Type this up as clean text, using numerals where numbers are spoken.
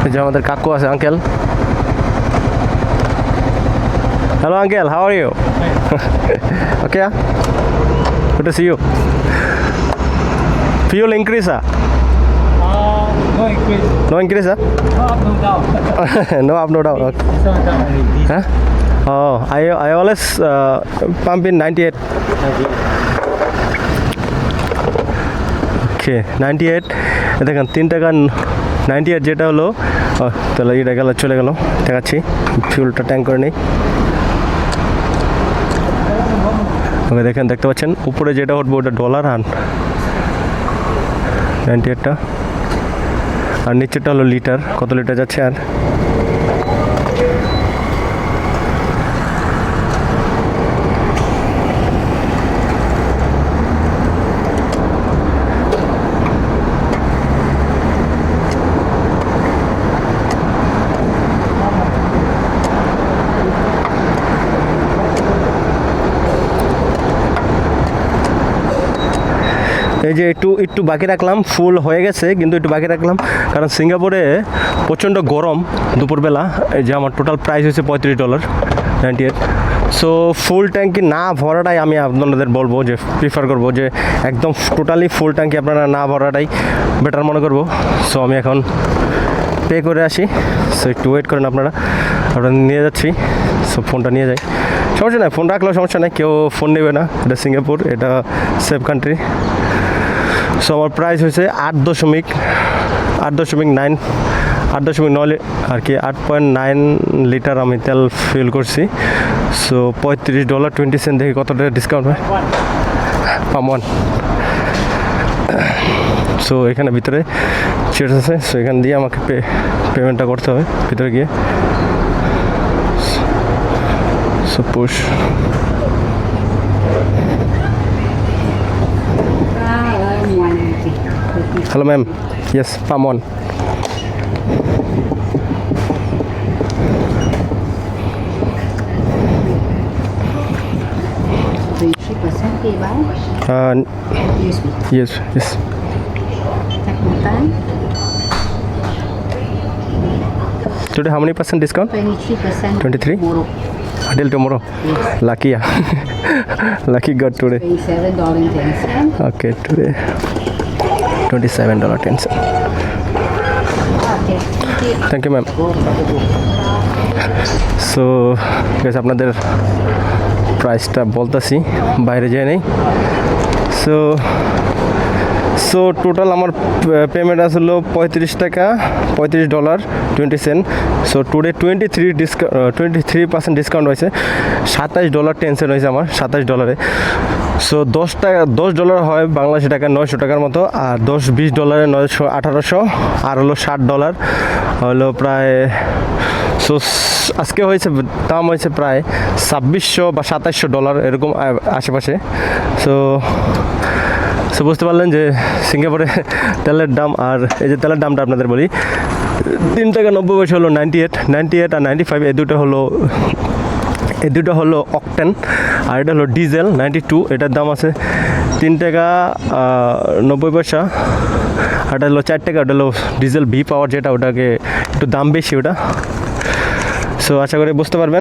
এই যে আমাদের কাকু আছে, uncle. Hello uncle, how are you? Okay, good to see you. Fuel increase, No increase. no increase, No up, no down. no up, no down. Okay. It's not down like this. Huh? Oh, I always pump in 98. Okay, 98. দেখেন 3 টাকা 98 যেটা হলো, তাহলে এটা গেল, চলে গেল, দেখাচ্ছি। ফিউলটা ট্যাঙ্ক করে নেই। ওকে, দেখেন, দেখতে পাচ্ছেন উপরে যেটা উঠবে ওটা ডলার, আর 98টা, আর নিচেরটা হলো লিটার, কত লিটার যাচ্ছে। আর এই যে একটু বাকি রাখলাম, ফুল হয়ে গেছে কিন্তু একটু বাকি রাখলাম, কারণ সিঙ্গাপুরে প্রচণ্ড গরম দুপুরবেলা। এই যে আমার টোটাল প্রাইস হয়েছে $35, 98। সো ফুল ট্যাঙ্কি না ভরাটাই আমি আপনাদের বলবো, যে প্রিফার করবো যে একদম টোটালি ফুল ট্যাঙ্কি আপনারা না ভরাটাই বেটার মনে করবো। সো আমি এখন পে করে আসি। সো একটু ওয়েট করেন আপনারা নিয়ে যাচ্ছি। সো ফোনটা নিয়ে যাই, সমস্যা নাই, ফোন রাখলেও সমস্যা নেই, কেউ ফোন নেবে না। এটা সিঙ্গাপুর, এটা সেফ কান্ট্রি। সো আমার প্রাইস হয়েছে 8.9 আর কি, 8.9 লিটার আমি তেল ফিল করছি। সো $35.20 দেখি কত টাকা ডিসকাউন্ট হয়। পাম ওয়ান। সো এখানে ভিতরে চিয়ার্স আছে, সো এখান দিয়ে আমাকে পেমেন্টটা করতে হবে ভিতরে গিয়ে। So push. Hello ma'am, yes, palm on. 3% pay by USB. Yes. Check my time. Today how many percent discount? 23%. 23? Tomorrow. Until tomorrow. Yes. Lucky, yeah. Lucky got today. $27.10. Okay, today $27.10. Okay. Thank you ma'am. So ঠিক আছে, আপনাদের প্রাইসটা বলতেছি, বাইরে যেয়ে নেই। So total আমার payment আসলো $35.20। সো টুডে 23% ডিসকাউন্ট হয়েছে, $27.10 হয়েছে আমার, $27। সো $10 হয় বাংলাদেশি টাকা 900 টাকার মতো, আর $20 900 1800, আর হলো $60 হলো প্রায়। সো আজকে হয়েছে দাম হয়েছে প্রায় $2600 বা $2700 এরকম আশেপাশে। সো বুঝতে পারলেন যে সিঙ্গাপুরে তেলের দাম। আর এই যে তেলের দামটা আপনাদের বলি, $3.90 হলো 98 আর 95, এই দুটো হলো অকটেন, আর এটা হলো ডিজেল 92, এটার দাম আছে $3.90। আর এটা হলো $4, ওটা হলো ডিজেল ভি পাওয়ার যেটা, ওটাকে একটু দাম বেশি ওটা। সো আশা করি বুঝতে পারবেন।